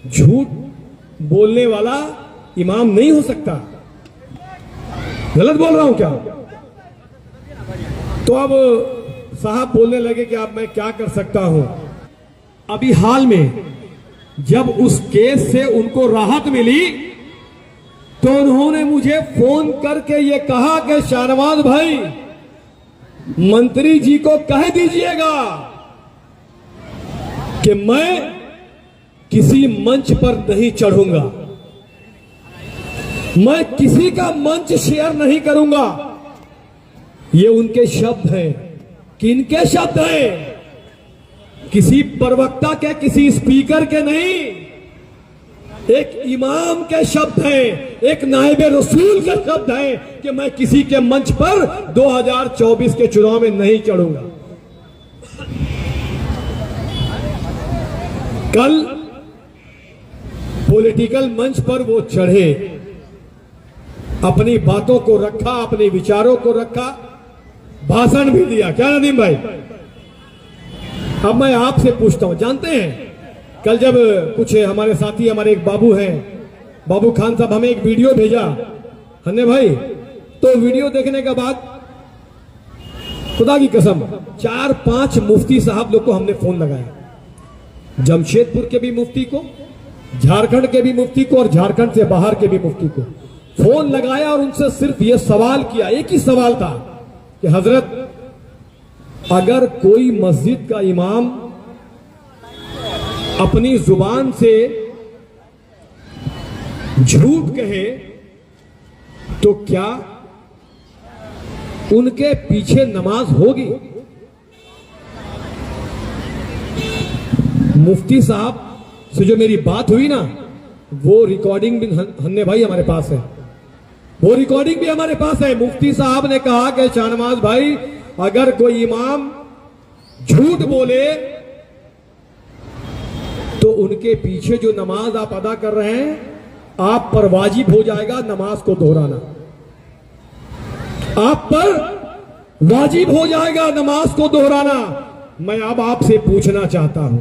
झूठ बोलने वाला इमाम नहीं हो सकता। गलत बोल रहा हूं क्या? तो अब साहब बोलने लगे कि अब मैं क्या कर सकता हूं। अभी हाल में जब उस केस से उनको राहत मिली तो उन्होंने मुझे फोन करके ये कहा कि शाहनवाज भाई, मंत्री जी को कह दीजिएगा कि मैं किसी मंच पर नहीं चढ़ूंगा, मैं किसी का मंच शेयर नहीं करूंगा। ये उनके शब्द हैं। किनके शब्द हैं? किसी प्रवक्ता के, किसी स्पीकर के नहीं, एक इमाम के शब्द हैं, एक नायबे रसूल के शब्द हैं कि मैं किसी के मंच पर 2024 के चुनाव में नहीं चढ़ूंगा। कल पॉलिटिकल मंच पर वो चढ़े, अपनी बातों को रखा, अपने विचारों को रखा, भाषण भी दिया। क्या नदीम भाई? अब मैं आपसे पूछता हूं, जानते हैं कल जब कुछ हमारे साथी, हमारे एक बाबू हैं, बाबू खान साहब, हमें एक वीडियो भेजा हन्ने भाई, तो वीडियो देखने के बाद खुदा की कसम 4-5 मुफ्ती साहब लोग को हमने फोन लगाया, जमशेदपुर के भी मुफ्ती को, झारखंड के भी मुफ्ती को और झारखंड से बाहर के भी मुफ्ती को फोन लगाया और उनसे सिर्फ यह सवाल किया, एक ही सवाल था कि हजरत, अगर कोई मस्जिद का इमाम अपनी जुबान से झूठ कहे तो क्या उनके पीछे नमाज होगी? मुफ्ती साहब से जो मेरी बात हुई ना, वो रिकॉर्डिंग भी हन्ने भाई हमारे पास है, वो रिकॉर्डिंग भी हमारे पास है। मुफ्ती साहब ने कहा कि शाहनवाज भाई, अगर कोई इमाम झूठ बोले तो उनके पीछे जो नमाज आप अदा कर रहे हैं, आप पर वाजिब हो जाएगा नमाज को दोहराना, आप पर वाजिब हो जाएगा नमाज को दोहराना। मैं अब आपसे पूछना चाहता हूं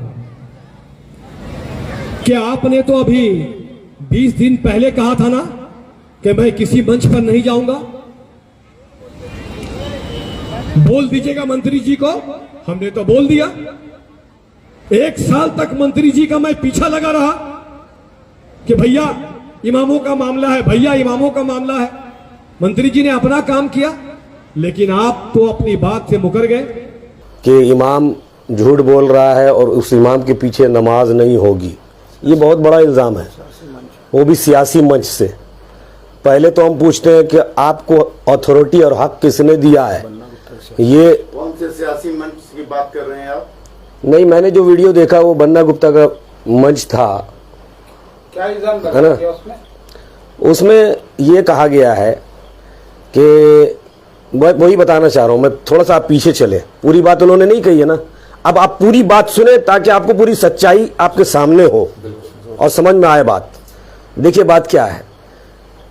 कि आपने तो अभी 20 दिन पहले कहा था ना कि मैं किसी मंच पर नहीं जाऊंगा। बोल दीजिएगा मंत्री जी को, हमने तो बोल दिया। 1 साल तक मंत्री जी का मैं पीछा लगा रहा कि भैया इमामों का मामला है, भैया इमामों का मामला है। मंत्री जी ने अपना काम किया, लेकिन आप तो अपनी बात से मुकर गए कि इमाम झूठ बोल रहा है और उस इमाम के पीछे नमाज नहीं होगी। ये बहुत बड़ा इल्ज़ाम है, वो भी सियासी मंच से। पहले तो हम पूछते हैं कि आपको अथॉरिटी और हक किसने दिया है? ये कौन से सियासी मंच की बात कर रहे हैं आप? नहीं, मैंने जो वीडियो देखा वो बन्ना गुप्ता का मंच था। क्या इल्जाम है ना? उसमें ये कहा गया है कि वही बताना चाह रहा हूं मैं, थोड़ा सा आप पीछे चले। पूरी बात उन्होंने नहीं कही है ना, अब आप पूरी बात सुने ताकि आपको पूरी सच्चाई आपके सामने हो और समझ में आए बात। देखिए बात क्या है।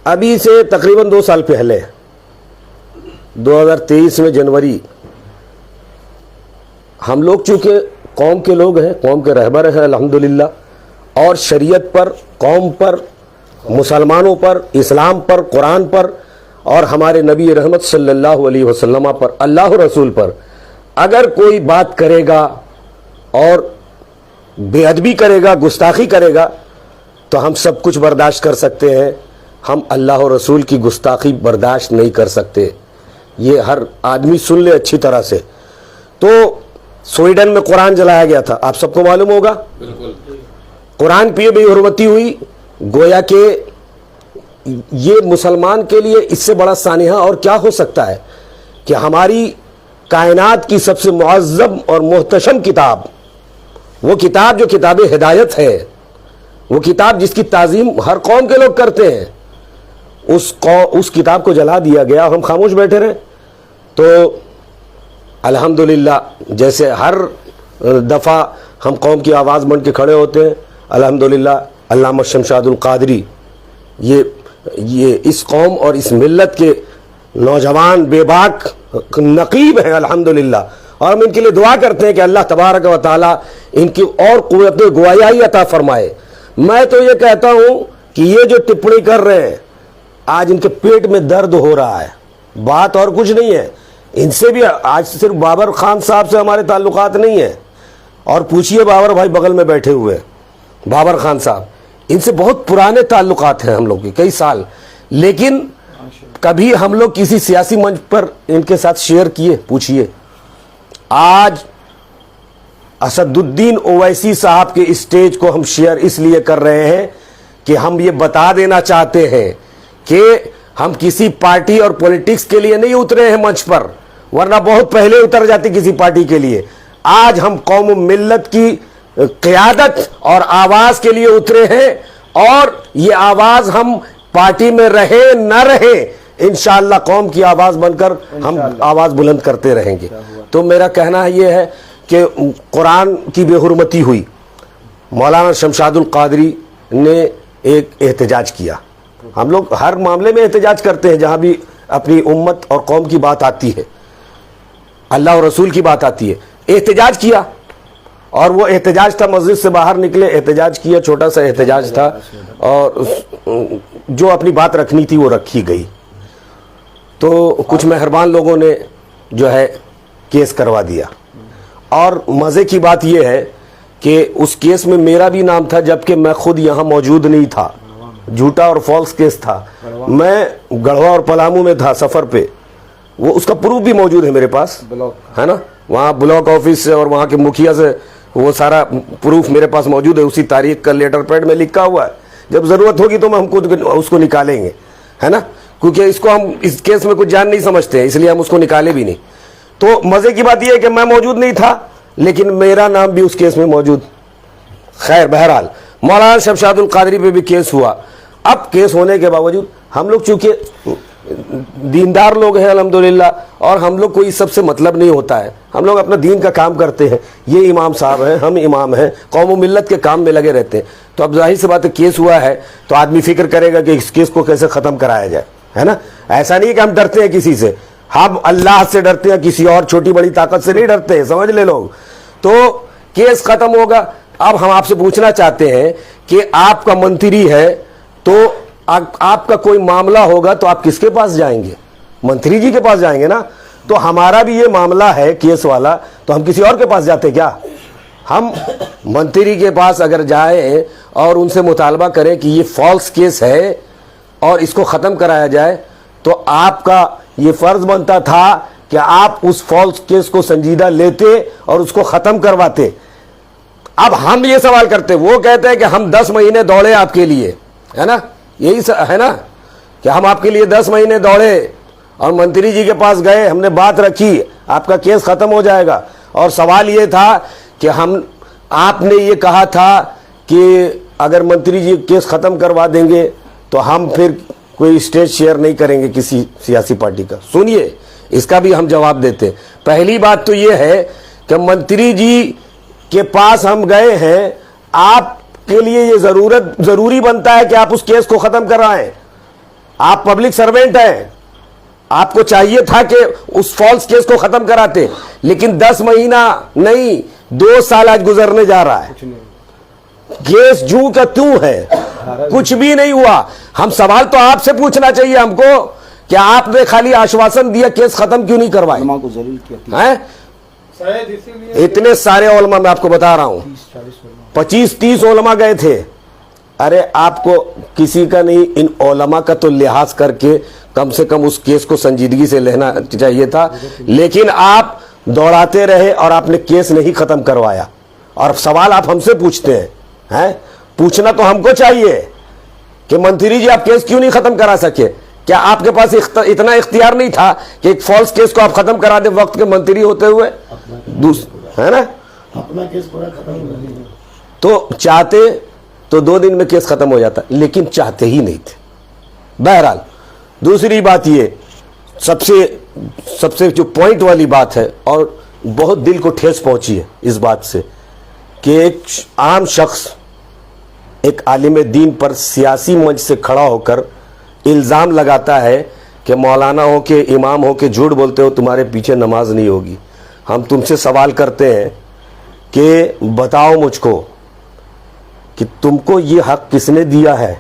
अभी से तकरीबन 2 साल पहले 2023 में जनवरी, हम लोग चूंकि कौम के लोग हैं, कौम के रहबर हैं अल्हम्दुलिल्लाह, और शरीयत पर, कौम पर, मुसलमानों पर, इस्लाम पर, कुरान पर और हमारे नबी रहमत सल्लल्लाहु अलैहि वसल्लम पर, अल्लाह रसूल पर अगर कोई बात करेगा और बेअदबी करेगा, गुस्ताखी करेगा, तो हम सब कुछ बर्दाश्त कर सकते हैं। हम अल्लाह और रसूल की गुस्ताखी बर्दाश्त नहीं कर सकते। ये हर आदमी सुन ले अच्छी तरह से। तो स्वीडन में कुरान जलाया गया था, आप सबको मालूम होगा। कुरान पे बेहुरमती हुई, गोया के ये मुसलमान के लिए इससे बड़ा सानिहा और क्या हो सकता है कि हमारी कायनात की सबसे मुअज़्ज़म और मुहतशम किताब, वो किताब जो किताब हिदायत है, वो किताब जिसकी ताज़ीम हर कौम के लोग करते हैं, उस किताब को जला दिया गया। हम खामोश बैठे रहे। तो अल्हम्दुलिल्लाह, जैसे हर दफ़ा हम कौम की आवाज़ बन के खड़े होते हैं, अल्हम्दुलिल्लाह अल्लामा शमशादुल क़ादरी ये इस कौम और इस मिल्लत के नौजवान बेबाक नकीब हैं अल्हम्दुलिल्लाह, और हम इनके लिए दुआ करते हैं कि अल्लाह तबारक व तआला इनकी और क़ुव्वत गोयाई अता फरमाए। मैं तो ये कहता हूं कि ये जो टिप्पणी कर रहे हैं, आज इनके पेट में दर्द हो रहा है, बात और कुछ नहीं है। इनसे भी आज सिर्फ बाबर खान साहब से हमारे ताल्लुकात नहीं है, और पूछिए बाबर भाई बगल में बैठे हुए बाबर खान साहब, इनसे बहुत पुराने ताल्लुकात हैं हम लोग के, कई साल। लेकिन कभी हम लोग किसी सियासी मंच पर इनके साथ शेयर किए? पूछिए। आज असदुद्दीन ओवैसी साहब के स्टेज को हम शेयर इसलिए कर रहे हैं कि हम ये बता देना चाहते हैं कि हम किसी पार्टी और पॉलिटिक्स के लिए नहीं उतरे हैं मंच पर, वरना बहुत पहले उतर जाते किसी पार्टी के लिए। आज हम कौम मिल्लत की क़यादत और आवाज के लिए उतरे हैं, और ये आवाज हम पार्टी में रहे न रहे, इंशाअल्लाह कौम की आवाज बनकर हम आवाज बुलंद करते रहेंगे। तो मेरा कहना यह है कि कुरान की बेहुरमती हुई, मौलाना शमशादुल कादरी ने एक एहतजाज किया। हम लोग हर मामले में एहतजाज करते हैं जहां भी अपनी उम्मत और कौम की बात आती है, अल्लाह और रसूल की बात आती है। एहतजाज किया, और वो एहतजाज था, मस्जिद से बाहर निकले, एहतजाज किया, छोटा सा एहतजाज था, और जो अपनी बात रखनी थी वो रखी गई। तो कुछ मेहरबान लोगों ने जो है केस करवा दिया, और मज़े की बात यह है कि उस केस में मेरा भी नाम था, जबकि मैं खुद यहाँ मौजूद नहीं था। झूठा और फॉल्स केस था। मैं गढ़वा और पलामू में था सफ़र पे, वो उसका प्रूफ भी मौजूद है मेरे पास, है ना, वहाँ ब्लॉक ऑफिस से और वहाँ के मुखिया से वो सारा प्रूफ मेरे पास मौजूद है। उसी तारीख का लेटर पैड में लिखा हुआ है। जब ज़रूरत होगी तो हम खुद उसको निकालेंगे, है ना, क्योंकि इसको हम इस केस में कुछ जान नहीं समझते हैं, इसलिए हम उसको निकाले भी नहीं। तो मज़े की बात यह है कि मैं मौजूद नहीं था, लेकिन मेरा नाम भी उस केस में मौजूद। खैर, बहरहाल मौलाना शमशादुल कादरी पे भी केस हुआ। अब केस होने के बावजूद हम लोग चूंकि दीनदार लोग हैं अल्हम्दुलिल्लाह, और हम लोग को इस सबसे मतलब नहीं होता है, हम लोग अपना दीन का काम करते हैं। ये इमाम साहब हैं, हम इमाम हैं, कौम मिल्लत के काम में लगे रहते हैं। तो अब जाहिर सी बात है, केस हुआ है तो आदमी फिक्र करेगा कि इस केस को कैसे ख़त्म कराया जाए, है ना। ऐसा नहीं कि हम डरते हैं किसी से, हम अल्लाह से डरते हैं, किसी और छोटी बड़ी ताकत से नहीं डरते हैं, समझ ले लोग। तो केस ख़त्म होगा। अब हम आपसे पूछना चाहते हैं कि आपका मंत्री है, तो आपका कोई मामला होगा तो आप किसके पास जाएंगे? मंत्री जी के पास जाएंगे ना। तो हमारा भी ये मामला है केस वाला, तो हम किसी और के पास जाते क्या? हम मंत्री के पास अगर जाएं और उनसे मुतालबा करें कि ये फॉल्स केस है और इसको ख़त्म कराया जाए, तो आपका ये फ़र्ज़ बनता था कि आप उस फॉल्स केस को संजीदा लेते और उसको ख़त्म करवाते। अब हम ये सवाल करते, वो कहते हैं कि हम 10 महीने दौड़े आपके लिए, है ना, यही है ना, कि हम आपके लिए 10 महीने दौड़े और मंत्री जी के पास गए, हमने बात रखी, आपका केस ख़त्म हो जाएगा। और सवाल ये था कि आपने ये कहा था कि अगर मंत्री जी केस ख़त्म करवा देंगे तो हम फिर कोई स्टेज शेयर नहीं करेंगे किसी सियासी पार्टी का। सुनिए, इसका भी हम जवाब देते। पहली बात तो ये है कि मंत्री जी के पास हम गए हैं, आपके लिए ये जरूरी बनता है कि आप उस केस को ख़त्म कराएं। आप पब्लिक सर्वेंट हैं, आपको चाहिए था कि उस फॉल्स केस को ख़त्म कराते, लेकिन 10 महीना नहीं, 2 साल आज गुजरने जा रहा है। केस जू का तू है, कुछ भी नहीं हुआ। हम सवाल तो आपसे पूछना चाहिए हमको कि आपने खाली आश्वासन दिया, केस खत्म क्यों नहीं करवाए? हैं? इतने सारे उलमा, मैं आपको बता रहा हूं, 25-30 उलमा गए थे। अरे आपको किसी का नहीं, इन उलमा का तो लिहाज करके कम से कम उस केस को संजीदगी से लेना चाहिए था। लेकिन आप दौड़ाते रहे और आपने केस नहीं खत्म करवाया। और सवाल आप हमसे पूछते हैं, पूछना तो हमको चाहिए कि मंत्री जी आप केस क्यों नहीं खत्म करा सके? क्या आपके पास इतना इख्तियार नहीं था कि एक फॉल्स केस को आप खत्म करा दे वक्त के मंत्री होते हुए? है ना, अपना केस पूरा खत्म हो गया। तो चाहते तो 2 दिन में केस खत्म हो जाता, लेकिन चाहते ही नहीं थे। बहरहाल, दूसरी बात ये सबसे जो पॉइंट वाली बात है, और बहुत दिल को ठेस पहुंची है इस बात से, कि एक आम शख्स एक आलिम दीन पर सियासी मंच से खड़ा होकर इल्ज़ाम लगाता है कि मौलाना हो के, इमाम हो के झूठ बोलते हो, तुम्हारे पीछे नमाज नहीं होगी। हम तुमसे सवाल करते हैं कि बताओ मुझको कि तुमको ये हक किसने दिया है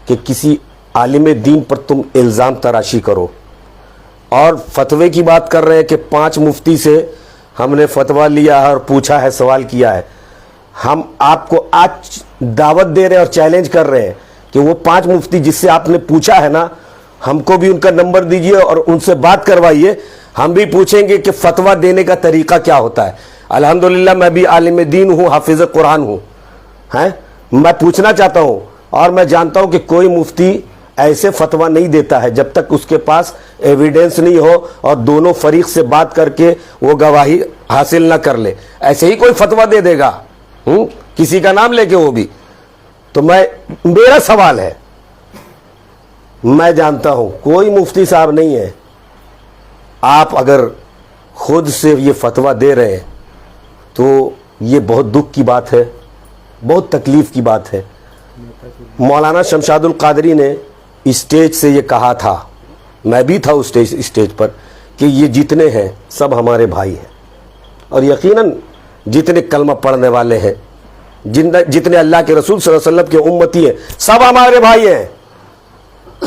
कि किसी आलिम दीन पर तुम इल्ज़ाम तराशी करो। और फतवे की बात कर रहे हैं कि 5 मुफ्ती से हमने फतवा लिया है और पूछा है, सवाल किया है। हम आपको आज दावत दे रहे हैं और चैलेंज कर रहे हैं कि वो 5 मुफ्ती जिससे आपने पूछा है ना, हमको भी उनका नंबर दीजिए और उनसे बात करवाइए। हम भी पूछेंगे कि फतवा देने का तरीका क्या होता है। अल्हम्दुलिल्लाह मैं भी आलिम दीन हूँ, हाफिज़ कुरान हूँ, हैं। मैं पूछना चाहता हूँ और मैं जानता हूँ कि कोई मुफ्ती ऐसे फतवा नहीं देता है जब तक उसके पास एविडेंस नहीं हो और दोनों फरीक से बात करके वो गवाही हासिल ना कर ले। ऐसे ही कोई फतवा दे देगा किसी का नाम लेके, वो भी। तो मेरा सवाल है, मैं जानता हूं कोई मुफ्ती साहब नहीं है। आप अगर खुद से ये फतवा दे रहे हैं तो ये बहुत दुख की बात है, बहुत तकलीफ की बात है। मौलाना शमशादुल कादरी ने स्टेज से ये कहा था, मैं भी था उस स्टेज पर, कि ये जितने हैं सब हमारे भाई हैं। और यकीनन जितने कलमा पढ़ने वाले हैं, जितने अल्लाह के रसूल सल्लल्लाहु अलैहि वसल्लम के उम्मती हैं, सब हमारे भाई हैं।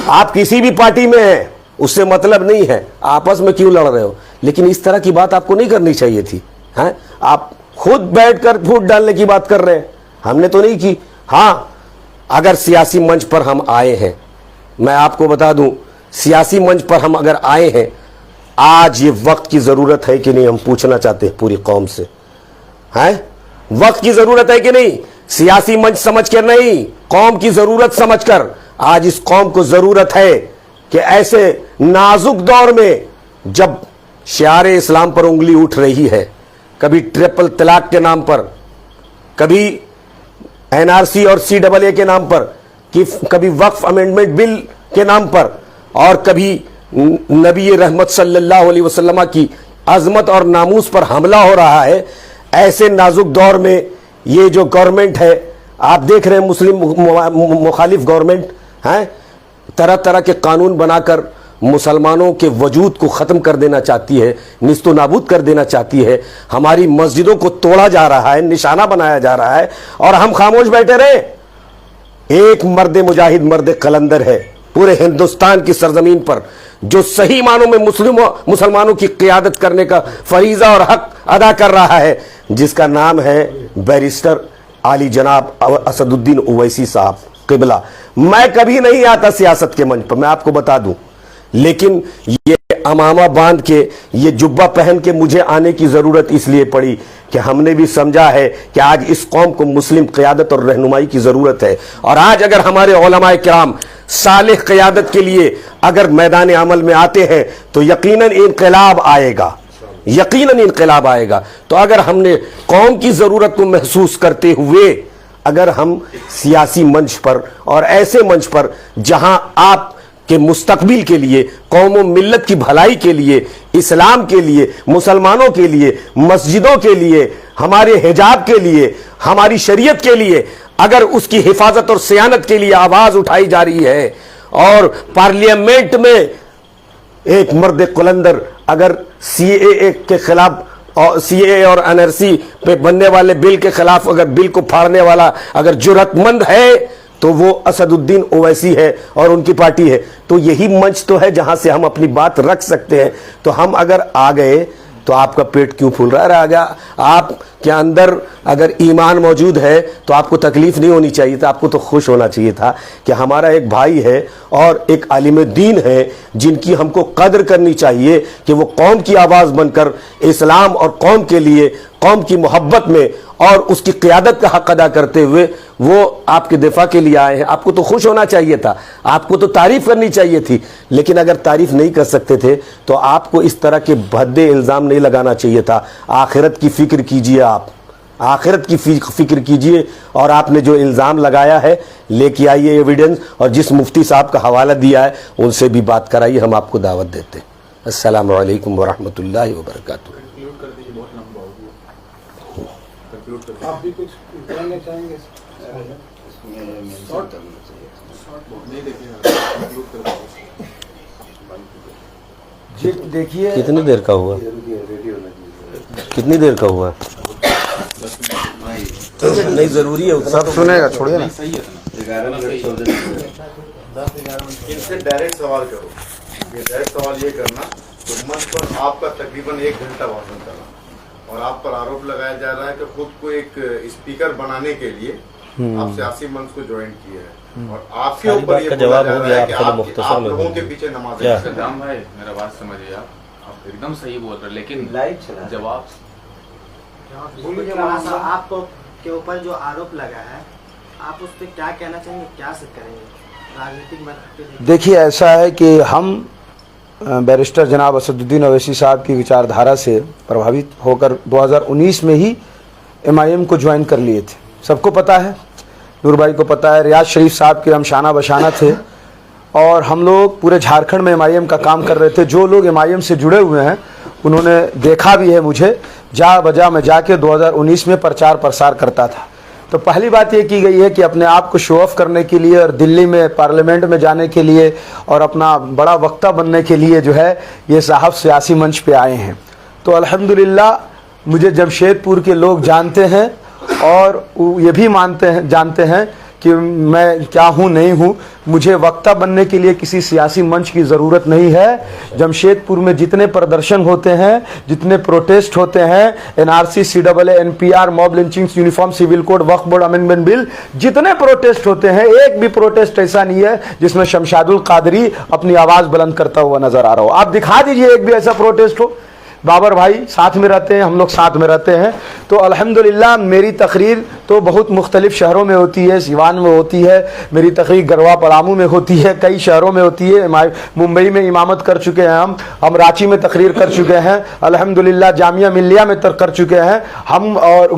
आप किसी भी पार्टी में हैं उससे मतलब नहीं है, आपस में क्यों लड़ रहे हो। लेकिन इस तरह की बात आपको नहीं करनी चाहिए थी, हैं। आप खुद बैठकर फूट डालने की बात कर रहे हैं, हमने तो नहीं की। हाँ, अगर सियासी मंच पर हम आए हैं, मैं आपको बता दूं, सियासी मंच पर हम अगर आए हैं, आज ये वक्त की जरूरत है कि नहीं, हम पूछना चाहते हैं पूरी कौम से, हैं। वक्त की जरूरत है कि नहीं, सियासी मंच समझ कर नहीं, कौम की जरूरत समझकर। आज इस कौम को जरूरत है कि ऐसे नाजुक दौर में जब शियारे इस्लाम पर उंगली उठ रही है, कभी ट्रिपल तलाक के नाम पर, कभी एनआरसी और CAA के नाम पर, कि कभी वक्फ अमेंडमेंट बिल के नाम पर, और कभी नबी रहमत सल्लल्लाहु अलैहि वसल्लम की अजमत और नामूस पर हमला हो रहा है, ऐसे नाजुक दौर में ये जो गवर्नमेंट है, आप देख रहे हैं मुस्लिम मुखालिफ गवर्नमेंट, हैं, तरह तरह के कानून बनाकर मुसलमानों के वजूद को ख़त्म कर देना चाहती है, निस्तो नाबूद कर देना चाहती है। हमारी मस्जिदों को तोड़ा जा रहा है, निशाना बनाया जा रहा है, और हम खामोश बैठे रहे। एक मर्द मुजाहिद, मर्द कलंदर है पूरे हिंदुस्तान की सरजमीन पर, जो सही मानों में मुसलमानों की क़ियादत करने का फरीज़ा और हक अदा कर रहा है, जिसका नाम है बैरिस्टर आली जनाब असदुद्दीन ओवैसी साहब क़िबला। मैं कभी नहीं आता सियासत के मंच पर, मैं आपको बता दूं, लेकिन ये अमामा बांध के, ये जुब्बा पहन के मुझे आने की ज़रूरत इसलिए पड़ी कि हमने भी समझा है कि आज इस कौम को मुस्लिम क़ियादत और रहनुमाई की ज़रूरत है। और आज अगर हमारे उलमाए किराम सालिह क़ियादत के लिए अगर मैदान अमल में आते हैं तो यकीनन इनक़िलाब आएगा, यकीनन इनक़िलाब आएगा। तो अगर हमने कौम की ज़रूरत को महसूस करते हुए अगर हम सियासी मंच पर और ऐसे मंच पर जहां आप के मुस्तकबिल के लिए, कौम मिल्लत की भलाई के लिए, इस्लाम के लिए, मुसलमानों के लिए, मस्जिदों के लिए, हमारे हिजाब के लिए, हमारी शरीयत के लिए अगर उसकी हिफाजत और सियानत के लिए आवाज़ उठाई जा रही है, और पार्लियामेंट में एक मर्द कुलंदर अगर CAA के खिलाफ और CAA और NRC पे बनने वाले बिल के खिलाफ अगर बिल को फाड़ने वाला अगर जुर्रतमंद है तो वो असदुद्दीन ओवैसी है और उनकी पार्टी है। तो यही मंच तो है जहां से हम अपनी बात रख सकते हैं। तो हम अगर आ गए तो आपका पेट क्यों फूल रहा है? आपके अंदर अगर ईमान मौजूद है तो आपको तकलीफ नहीं होनी चाहिए था, आपको तो खुश होना चाहिए था कि हमारा एक भाई है और एक आलिम दीन है जिनकी हमको कदर करनी चाहिए कि वो कौम की आवाज़ बनकर इस्लाम और कौम के लिए, कौम की मोहब्बत में और उसकी क़ियादत का हक़ अदा करते हुए वो आपके दिफा के लिए आए हैं। आपको तो खुश होना चाहिए था, आपको तो तारीफ़ करनी चाहिए थी। लेकिन अगर तारीफ़ नहीं कर सकते थे तो आपको इस तरह के भद्दे इल्ज़ाम नहीं लगाना चाहिए था। आखिरत की फ़िक्र कीजिए, आप आखिरत की फ़िक्र कीजिए। और आपने जो इल्ज़ाम लगाया है लेके आइए एविडेंस, और जिस मुफ्ती साहब का हवाला दिया है उनसे भी बात कराइए, हम आपको दावत देते हैं। अस्सलामु अलैकुम वरहमतुल्लाहि वबरकातुहू। आप भी कुछ कहना चाहेंगे? देखिए कितनी देर का हुआ? कितनी देर का हुआ? नहीं जरूरी है उतना सब सुनेगा, छोड़िए ना। सही है इनसे डायरेक्ट सवाल करो। ये डायरेक्ट सवाल ये करना तो मंच पर आपका तकरीबन 1 घंटा भाषण चला और आप पर आरोप लगाया जा रहा है कि खुद को एक स्पीकर बनाने के लिए आप सियासी मंच को ज्वाइन किए हैं और आपके ऊपर ये जवाब हो गया आप लोगों के पीछे नमाज राम भाई मेरा बात समझिए आप एकदम सही बोल रहे हैं, लेकिन जवाब आपके ऊपर जो आरोप लगा है आप उस पर क्या कहना चाहेंगे, क्या से करेंगे राजनीतिक में? देखिए, ऐसा है कि हम बैरिस्टर जनाब असदुद्दीन अवैसी साहब की विचारधारा से प्रभावित होकर 2019 में ही MIM को ज्वाइन कर लिए थे। सबको पता है, नूर भाई को पता है, रियाज शरीफ साहब के हम शाना बशाना थे और हम लोग पूरे झारखंड में MIM का काम कर रहे थे। जो लोग MIM से जुड़े हुए हैं उन्होंने देखा भी है मुझे, जा बजा में जाके 2019 में प्रचार प्रसार करता था। तो पहली बात ये की गई है कि अपने आप को शो ऑफ करने के लिए और दिल्ली में पार्लियामेंट में जाने के लिए और अपना बड़ा वक्ता बनने के लिए जो है ये साहब सियासी मंच पे आए हैं। तो अल्हम्दुलिल्लाह मुझे जमशेदपुर के लोग जानते हैं और ये भी जानते हैं कि मैं क्या हूँ नहीं हूँ। मुझे वक्ता बनने के लिए किसी सियासी मंच की ज़रूरत नहीं है। जमशेदपुर में जितने प्रदर्शन होते हैं, जितने प्रोटेस्ट होते हैं, NRC, CAA, NPR, mob lynchings, uniform civil code, वक्फ बोर्ड अमेंडमेंट बिल, जितने प्रोटेस्ट होते हैं, एक भी प्रोटेस्ट ऐसा नहीं है जिसमें शमशादुल कादरी अपनी आवाज़ बुलंद करता हुआ नजर आ रहा हो। आप दिखा दीजिए एक भी ऐसा प्रोटेस्ट हो। बाबर भाई साथ में रहते हैं, हम लोग साथ में रहते हैं। तो अल्हम्दुलिल्लाह मेरी तकरीर तो बहुत मुख्तलिफ शहरों में होती है, सिवान में होती है, मेरी तकरीर गरवा पलामू में होती है, कई शहरों में होती है। मुंबई में इमामत कर चुके हैं हम रांची में तकरीर कर चुके हैं, अल्हम्दुलिल्लाह जामिया मिल्लिया में कर चुके हैं हम, और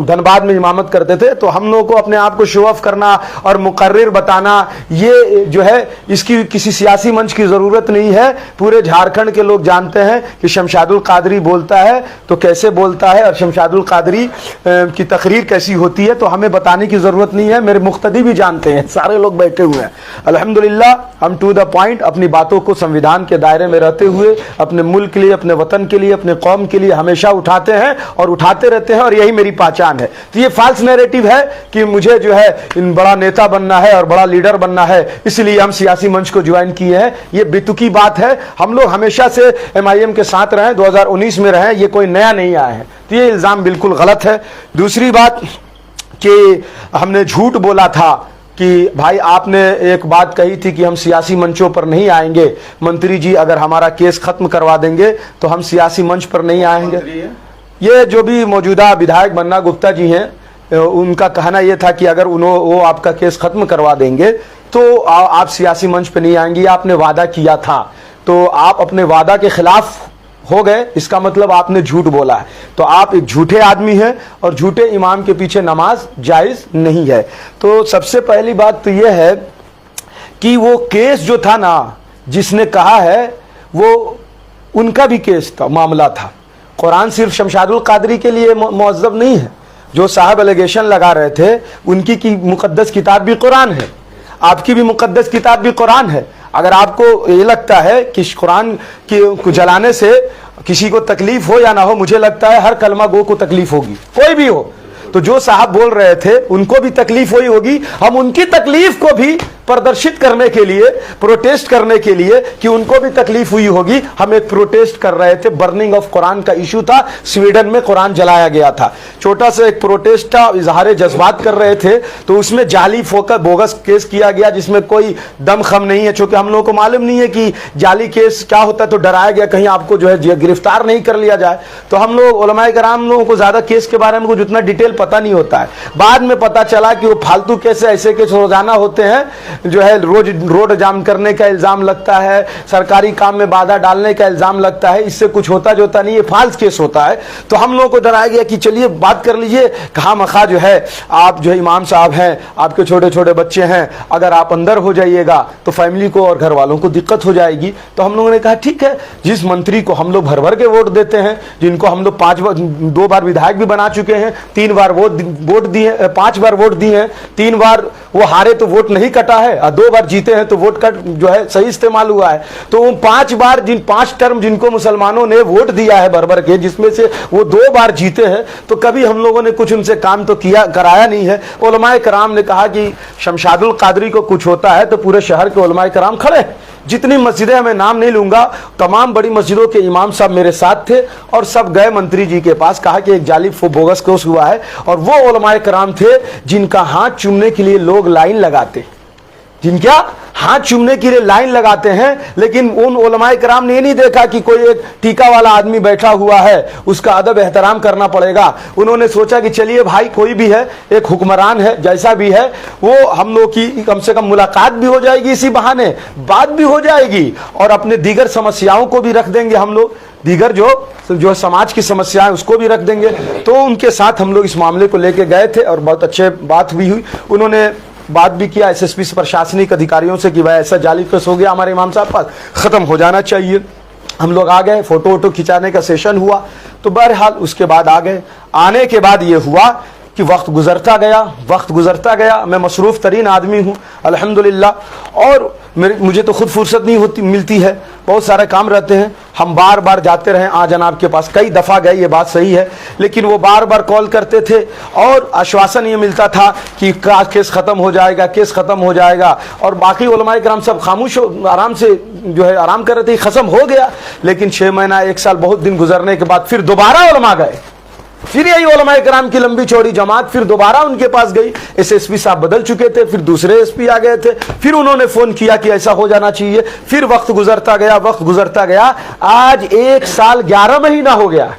धनबाद में इमामत करते थे। तो हम लोगों को अपने आप को शो ऑफ करना और मुकर्रिर बताना, ये जो है इसकी किसी सियासी मंच की ज़रूरत नहीं है। पूरे झारखंड के लोग जानते हैं कि शमशादुल कादरी बोलता है तो कैसे बोलता है और शमशादुल कादरी की तकरीर कैसी होती है, तो हमें बताने की ज़रूरत नहीं है। मेरे मुख्तदी भी जानते हैं, सारे लोग बैठे हुए हैं। अल्हम्दुलिल्लाह हम टू द पॉइंट अपनी बातों को संविधान के दायरे में रहते हुए अपने मुल्क के लिए, अपने वतन के लिए, अपने कौम के लिए हमेशा उठाते हैं और उठाते रहते हैं और यही मेरी पहचान है। तो ये फाल्स नैरेटिव है कि मुझे जो है इन बड़ा नेता बनना है और बड़ा लीडर बनना है इसलिए हम सियासी मंच को ज्वाइन किए हैं, ये बेतुकी बात है। हम लोग हमेशा से MIM के साथ रहे, 2019 में रहे, ये कोई नया नहीं आया है। तो ये इल्ज़ाम बिल्कुल गलत है। दूसरी बात कि हमने झूठ बोला था कि भाई आपने एक बात कही थी कि हम सियासी मंचों पर नहीं आएंगे, मंत्री जी अगर हमारा केस खत्म करवा देंगे तो हम सियासी मंच पर नहीं आएंगे। ये जो भी मौजूदा विधायक बन्ना गुप्ता जी हैं, उनका कहना यह था कि अगर वो आपका केस खत्म करवा देंगे तो आप सियासी मंच पर नहीं आएंगे। आपने वादा किया था, तो आप अपने वादा के खिलाफ हो गए, इसका मतलब आपने झूठ बोला है। तो आप एक झूठे आदमी हैं और झूठे इमाम के पीछे नमाज जायज नहीं है। तो सबसे पहली बात तो यह है कि वो केस जो था ना, जिसने कहा है वो उनका भी केस था, मामला था। कुरान सिर्फ शमशादुल कादरी के लिए मुअज्जब नहीं है। जो साहब एलिगेशन लगा रहे थे उनकी की मुकद्दस किताब भी कुरान है, आपकी भी मुकद्दस किताब भी कुरान है। अगर आपको ये लगता है कि कुरान को जलाने से किसी को तकलीफ हो या ना हो, मुझे लगता है हर कलमा गो को तकलीफ होगी, कोई भी हो। तो जो साहब बोल रहे थे उनको भी तकलीफ हुई होगी। हम उनकी तकलीफ को भी प्रदर्शित करने के लिए, प्रोटेस्ट करने के लिए कि उनको भी तकलीफ हुई होगी, हम एक प्रोटेस्ट कर रहे थे। बर्निंग ऑफ कुरान का इशू था, स्वीडन में कुरान जलाया गया था। छोटा सा एक प्रोटेस्ट था, इजहार जज्बात कर रहे थे, तो उसमें जाली फोकर बोगस केस किया गया जिसमें कोई दम खम नहीं है। चूंकि हम लोगों को मालूम नहीं है कि जाली केस क्या होता है, तो डराया गया कहीं आपको जो है गिरफ्तार नहीं कर लिया जाए। तो हम लोग उलमाए कराम लोगों को ज्यादा केस के बारे में कुछ उतना डिटेल पता नहीं होता है। बाद में पता चला कि वो फालतू केस, ऐसे केस रोजाना होते हैं, जो है रोज रोड जाम करने का इल्जाम लगता है, सरकारी काम में बाधा डालने का इल्जाम लगता है, इससे कुछ होता जोता नहीं, ये फाल्स केस होता है। तो हम लोगों को डराया गया कि चलिए बात कर लीजिए, कहा मखा जो है आप जो है इमाम साहब हैं, आपके छोटे छोटे बच्चे हैं, अगर आप अंदर हो जाइएगा तो फैमिली को और घर वालों को दिक्कत हो जाएगी। तो हम लोगों ने कहा ठीक है, जिस मंत्री को हम लोग भर भर के वोट देते हैं, जिनको हम लोग 2 बार विधायक भी बना चुके हैं, 3 बार वोट दिए, 5 बार वोट दिए हैं, 3 बार वो हारे तो वोट नहीं कटा है, है और 2 बार जीते हैं, तो वोट का जो है सही इस्तेमाल हुआ है। तो उन 5 बार 5 टर्म जिनको मुसलमानों ने वोट दिया है भर के, जिसमें से वो 2 बार जीते हैं, तो कभी हम लोगों ने कुछ उनसे काम तो कराया नहीं है। उलमाए कराम ने कहा कि शमशादुल कादरी को कुछ होता है तो पूरे शहर के उलमाए कराम खड़े हैं। जितनी मस्जिदें, मैं नाम नहीं लूंगा, तमाम बड़ी मस्जिदों के इमाम साहब मेरे साथ थे और सब गए मंत्री जी के पास, कहा कि एक जाली बोगस केस हुआ है। और वो उलमाए कराम थे जिनका हाथ चूमने के लिए लोग लाइन लगाते, जिनका हाथ चूमने के लिए लाइन लगाते हैं, लेकिन उन उलमाए कराम ने ये नहीं देखा कि कोई एक टीका वाला आदमी बैठा हुआ है, उसका अदब एहतराम करना पड़ेगा। उन्होंने सोचा कि चलिए भाई, कोई भी है, एक हुक्मरान है, जैसा भी है, वो हम लोग की कम से कम मुलाकात भी हो जाएगी, इसी बहाने बात भी हो जाएगी और अपने दीगर समस्याओं को भी रख देंगे हम लोग, दीगर जो समाज की समस्याएं उसको भी रख देंगे। तो उनके साथ हम लोग इस मामले को लेके गए थे और बहुत अच्छे बात हुई। उन्होंने बात भी किया एसएसपी प्रशासनिक अधिकारियों से कि भाई ऐसा जाली केस हो गया हमारे इमाम साहब पास, खत्म हो जाना चाहिए। हम लोग आ गए, फोटो वोटो खिंचाने का सेशन हुआ, तो बहरहाल उसके बाद आ गए। आने के बाद ये हुआ कि वक्त गुजरता गया, मैं मसरूफ़ तरीन आदमी हूँ अल्हम्दुलिल्लाह, और मुझे तो खुद फुर्सत नहीं मिलती है, बहुत सारे काम रहते हैं। हम बार बार जाते रहे आ जनाब के पास, कई दफ़ा गए, ये बात सही है, लेकिन वो बार बार कॉल करते थे और आश्वासन ये मिलता था कि केस ख़त्म हो जाएगा, केस ख़त्म हो जाएगा, और बाकी उलमाए किराम सब खामोश आराम से जो है आराम कर रहे थे, ख़त्म हो गया। लेकिन 6 महीना 1 साल बहुत दिन गुजरने के बाद फिर दोबारा उलमा गए, फिर यही उलमाए किराम की लंबी चौड़ी जमात फिर दोबारा उनके पास गई। एसएसपी साहब बदल चुके थे, फिर दूसरे एसपी आ गए थे, फिर उन्होंने फोन किया कि ऐसा हो जाना चाहिए। फिर वक्त गुजरता गया, आज 1 साल 11 महीना हो गया।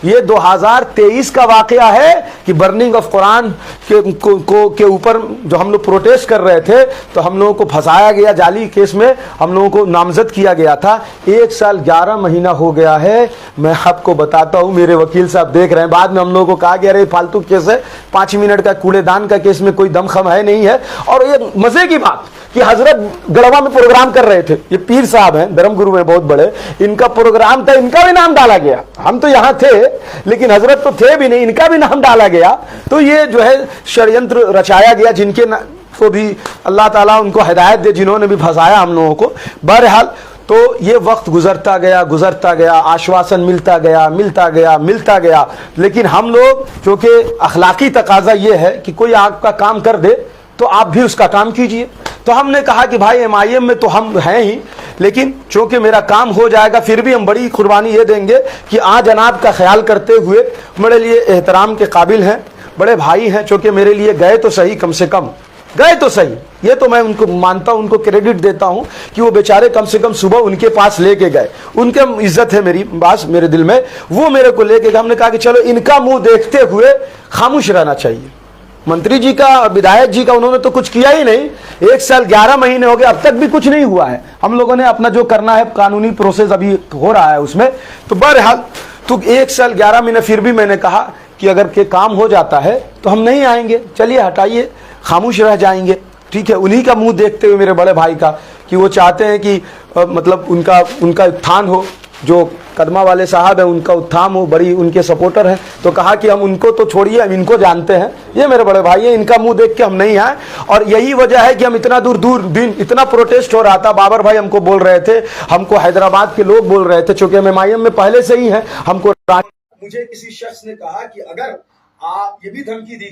ये 2023 का वाकया है कि बर्निंग ऑफ कुरान के ऊपर जो हम लोग प्रोटेस्ट कर रहे थे, तो हम लोगों को फंसाया गया जाली केस में, हम लोगों को नामजद किया गया था। 1 साल 11 महीना हो गया है। मैं आपको बताता हूं, मेरे वकील साहब देख रहे हैं, बाद में हम लोगों को कहा गया अरे फालतू केस है, 5 मिनट का कूड़ेदान का केस में कोई दमखम है नहीं है। और ये मजे की बात कि हजरत गढ़वा में प्रोग्राम कर रहे थे, ये पीर साहब हैं, धर्मगुरु हैं बहुत बड़े, इनका प्रोग्राम था, इनका भी नाम डाला गया। हम तो यहाँ थे लेकिन हजरत तो थे भी नहीं, इनका भी नाम डाला गया। तो ये जो है षड्यंत्र रचाया गया, जिनके को भी अल्लाह ताला उनको हिदायत दे, जिन्होंने भी फंसाया हम लोगों को। बहरहाल तो ये वक्त गुजरता गया, आश्वासन मिलता गया, लेकिन हम लोग, चूंकि अखलाकी तकाजा ये है कि कोई आपका काम कर दे तो आप भी उसका काम कीजिए। तो हमने कहा कि भाई MIM में तो हम हैं ही, लेकिन चूंकि मेरा काम हो जाएगा, फिर भी हम बड़ी कुर्बानी ये देंगे कि आज जनाब का ख्याल करते हुए, मेरे लिए एहतराम के काबिल हैं, बड़े भाई हैं, चूंकि मेरे लिए गए तो सही, कम से कम गए तो सही, ये तो मैं उनको मानता हूं, उनको क्रेडिट देता हूं कि वो बेचारे कम से कम सुबह उनके पास लेके गए, उनके इज्जत है मेरी बात मेरे दिल में, वो मेरे को लेके गए। हमने कहा कि चलो इनका मुंह देखते हुए खामोश रहना चाहिए। मंत्री जी का और विधायक जी का उन्होंने तो कुछ किया ही नहीं, 1 साल 11 महीने हो गए, अब तक भी कुछ नहीं हुआ है। हम लोगों ने अपना जो करना है कानूनी प्रोसेस अभी हो रहा है उसमें। तो बहरहाल तो 1 साल 11 महीने फिर भी मैंने कहा कि अगर के काम हो जाता है तो हम नहीं आएंगे, चलिए हटाइए, खामोश रह जाएंगे, ठीक है। उन्हीं का मुंह देखते हुए मेरे बड़े भाई का कि वो चाहते हैं कि मतलब उनका उत्थान हो, जो कदमा वाले साहब है उनका उत्थान हो, बड़ी उनके सपोर्टर हैं। तो कहा कि हम उनको तो छोड़िए, हम इनको जानते हैं, ये मेरे बड़े भाई हैं, इनका मुंह देख के हम नहीं आए। और यही वजह है कि हम इतना दूर दिन इतना प्रोटेस्ट हो रहा था, बाबर भाई हमको बोल रहे थे, हमको हैदराबाद के लोग बोल रहे थे, चूंकि हम MIM में पहले से ही हैं, हमको मुझे किसी शख्स ने कहा कि अगर आप ये भी धमकी दी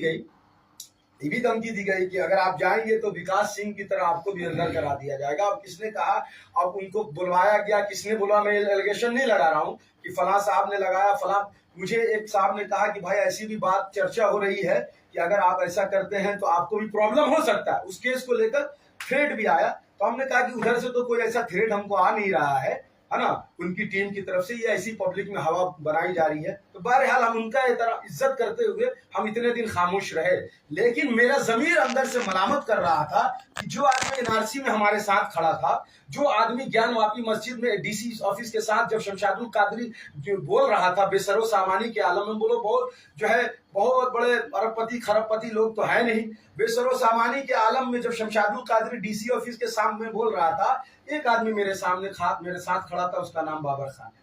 गई कि अगर आप जाएंगे तो विकास सिंह की तरह आपको भी अंदर करा दिया जाएगा। अब किसने कहा, अब उनको बुलवाया गया, किसने बुलवाया, मैं एलिगेशन नहीं लगा रहा हूं कि फलां साहब ने लगाया, फलां। मुझे एक साहब ने कहा कि भाई ऐसी भी बात चर्चा हो रही है कि अगर आप ऐसा करते हैं तो आपको भी प्रॉब्लम हो सकता है। उस केस को लेकर थ्रेड भी आया, तो हमने कहा कि उधर से तो कोई ऐसा थ्रेड हमको आ नहीं रहा है ना, उनकी टीम की तरफ से ये ऐसी पब्लिक में हवा बनाई जा रही है। तो बहरहाल हम उनका इज्जत करते हुए हम इतने दिन खामोश रहे, लेकिन मेरा जमीर अंदर से मलामत कर रहा था कि जो आदमी NRC में हमारे साथ खड़ा था, जो आदमी ज्ञानवापी मस्जिद में DC ऑफिस के साथ जब शमशादुल कादरी जो बोल रहा था बेसरो सामानी के आलम में, बोलो बहुत जो है बहुत बड़े अरबपति खरबपति लोग तो है नहीं, बेसरो सामानी के आलम में जब शमशादुल कादरी DC ऑफिस के सामने बोल रहा था, एक आदमी मेरे साथ खड़ा था, उसका नाम बाबर खान है।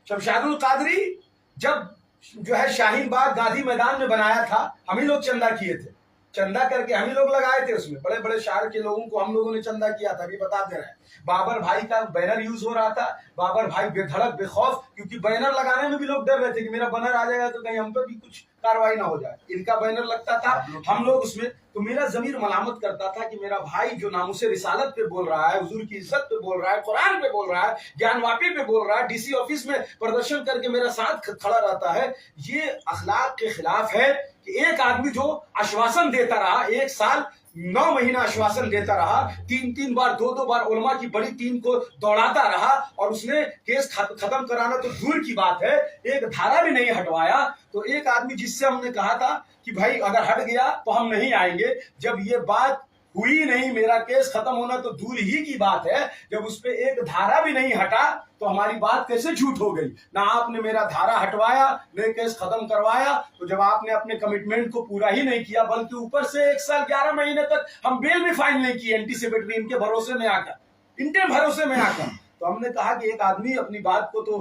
शमशादुल कादरी जब जो है शाहीन बाग गांधी मैदान में बनाया था, हम ही लोग चंदा किए थे। चंदा करके हम ही लोग लगाए थे, उसमें बड़े बड़े शहर के लोगों को हम लोगों ने चंदा किया था, अभी बता दे रहे हैं। बाबर भाई का बैनर यूज हो रहा था, बाबर भाई बेधड़क बेखौफ, क्योंकि बैनर लगाने में भी लोग डर रहे थे कि मेरा बैनर आ जाएगा तो कहीं हम पर भी कुछ कार्रवाई ना हो जाए। इनका बैनर लगता था, हम लोग उसमें, तो मेरा जमीर मलामत करता था कि मेरा भाई जो नामुसे रिसालत पे बोल रहा है, हुजूर की इज्जत पे बोल रहा है, कुरान पे बोल रहा है, ज्ञानवापी पे बोल रहा है, डीसी ऑफिस में प्रदर्शन करके मेरा साथ खड़ा रहता है, ये अखलाक के खिलाफ है कि एक आदमी जो आश्वासन देता रहा, 1 साल 9 महीना आश्वासन देता रहा, 3 बार 2 बार उलमा की बड़ी टीम को दौड़ाता रहा, और उसने केस खत्म कराना तो दूर की बात है, एक धारा भी नहीं हटवाया। तो एक आदमी जिससे हमने कहा था कि भाई अगर हट गया तो हम नहीं आएंगे, जब ये बात हुई नहीं, मेरा केस खत्म होना तो दूर ही की बात है, जब उस पर एक धारा भी नहीं हटा तो हमारी बात कैसे झूठ हो गई? ना आपने मेरा धारा हटवाया, न केस खत्म करवाया। तो जब आपने अपने कमिटमेंट को पूरा ही नहीं किया, बल्कि ऊपर से 1 साल 11 महीने तक हम बेल भी फाइल नहीं किए एंटीसिपेटरी, इनके भरोसे में आकर, तो हमने कहा कि एक आदमी अपनी बात को तो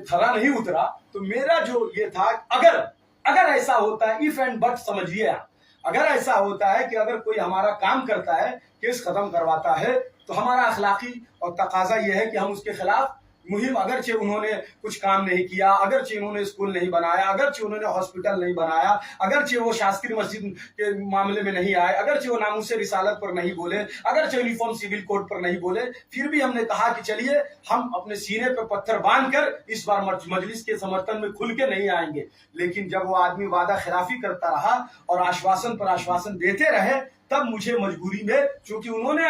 खरा नहीं उतरा। तो मेरा जो ये था, अगर ऐसा होता है, इफ एंड बट समझिए आप, अगर ऐसा होता है कि अगर कोई हमारा काम करता है, केस खत्म करवाता है, तो हमारा अखलाकी और तकाजा यह है कि हम उसके खिलाफ मुहिम, अगरचे उन्होंने कुछ काम नहीं किया, अगरचे उन्होंने स्कूल नहीं बनाया, अगरचे उन्होंने हॉस्पिटल नहीं बनाया, अगरचे वो शास्त्रीय मस्जिद के मामले में नहीं आए, अगरचे वो नामुसे रिसालत पर नहीं बोले, अगरचे यूनिफॉर्म सिविल कोड पर नहीं बोले, फिर भी हमने कहा कि चलिए हम अपने सीने पे पत्थर बांधकर इस बार मजलिस के समर्थन में खुल के नहीं आएंगे। लेकिन जब वो आदमी वादा खिलाफी करता रहा और आश्वासन पर आश्वासन देते रहे, तब मुझे मजबूरी में, क्योंकि उन्होंने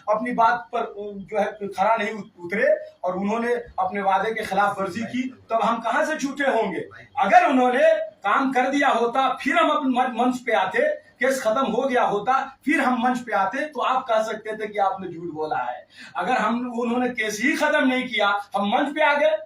अपनी बात पर जो है खरा नहीं उतरे और उन्होंने अपने वादे के खिलाफ वर्जी की, तब हम कहां से झूठे होंगे? अगर उन्होंने काम कर दिया होता, फिर हम अपने मंच पे आते, केस खत्म हो गया होता, फिर हम मंच पे आते, तो आप कह सकते थे कि आपने झूठ बोला है। अगर उन्होंने केस ही खत्म नहीं किया, हम मंच पे आ गए,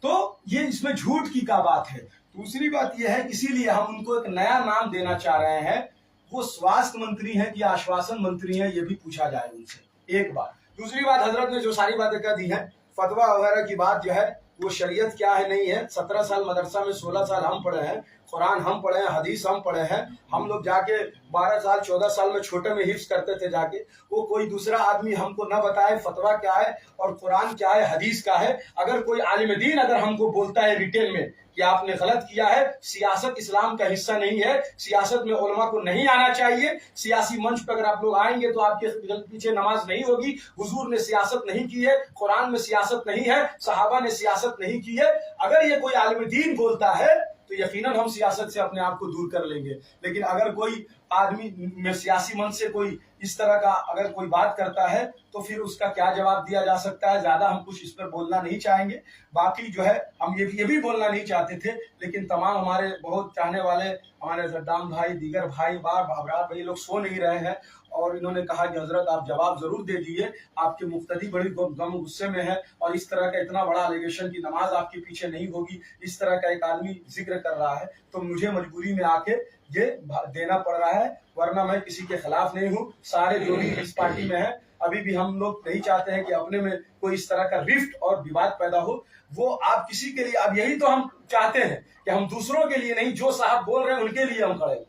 तो ये इसमें झूठ की क्या बात है? दूसरी बात यह है, इसीलिए हम उनको एक नया नाम देना चाह रहे हैं, वो स्वास्थ्य मंत्री हैं कि आश्वासन मंत्री हैं, ये भी पूछा जाए उनसे, एक बात। दूसरी बात, हजरत ने जो सारी बातें कह दी हैं, फतवा वगैरह की बात जो है, वो शरीयत क्या है नहीं है। 17 साल मदरसा में, 16 साल हम पढ़े हैं, कुरान हम पढ़े हैं, हदीस हम पढ़े हैं, हम लोग जाके 12 साल 14 साल में छोटे में हिफ्ज करते थे जाके, वो कोई दूसरा आदमी हमको न बताए फतवा क्या है और कुरान क्या है, हदीस क्या है। अगर कोई आलिम दीन अगर हमको बोलता है रिटेन में कि आपने गलत किया है, सियासत इस्लाम का हिस्सा नहीं है, सियासत में उलमा को नहीं आना चाहिए, सियासी मंच पर अगर आप लोग आएंगे तो आपके पीछे नमाज नहीं होगी, हुजूर ने सियासत नहीं की है, कुरान में सियासत नहीं है, सहाबा ने सियासत नहीं की है, अगर ये कोई आलिम दीन बोलता है तो यकीनन हम सियासत से अपने आप को दूर कर लेंगे। लेकिन अगर कोई आदमी में सियासी मंच से कोई इस तरह का अगर कोई बात करता है, तो फिर उसका क्या जवाब दिया जा सकता है? ज्यादा हम कुछ इस पर बोलना नहीं चाहेंगे। बाकी जो है, हम ये भी बोलना नहीं चाहते थे, लेकिन तमाम हमारे बहुत चाहने वाले हमारे सद्दाम भाई, दीगर भाई, बाबरार भाई लोग सो नहीं रहे हैं, और इन्होंने कहा कि हजरत आप जवाब जरूर दे दीजिए, आपके मुक्तदी बड़ी गम गुस्से में है, और इस तरह का इतना बड़ा एलिगेशन की नमाज आपके पीछे नहीं होगी, इस तरह का एक आदमी जिक्र कर रहा है, तो मुझे मजबूरी में आके ये देना पड़ रहा है, वरना मैं किसी के खिलाफ नहीं हूँ। सारे जो भी इस पार्टी में है, अभी भी हम लोग नहीं चाहते हैं कि अपने में कोई इस तरह का रिफ्ट और विवाद पैदा हो। वो आप किसी के लिए, अब यही तो हम चाहते हैं कि हम दूसरों के लिए नहीं, जो साहब बोल रहे हैं उनके लिए हम खड़े,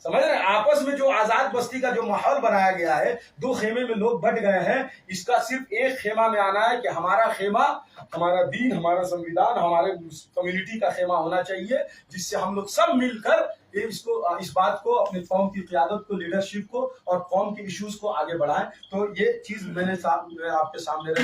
समझ रहे हैं? आपस में जो आजाद बस्ती का जो माहौल बनाया गया है, 2 खेमे में लोग बट गए हैं, इसका सिर्फ एक खेमा में आना है कि हमारा खेमा, हमारा दीन, हमारा संविधान, हमारे कम्युनिटी का खेमा होना चाहिए, जिससे हम लोग सब मिलकर इस बात को, अपनी कौम की क़यादत को, लीडरशिप को और कौम के इश्यूज को आगे बढ़ाएं। तो ये चीज मैंने आपके सामने रखी।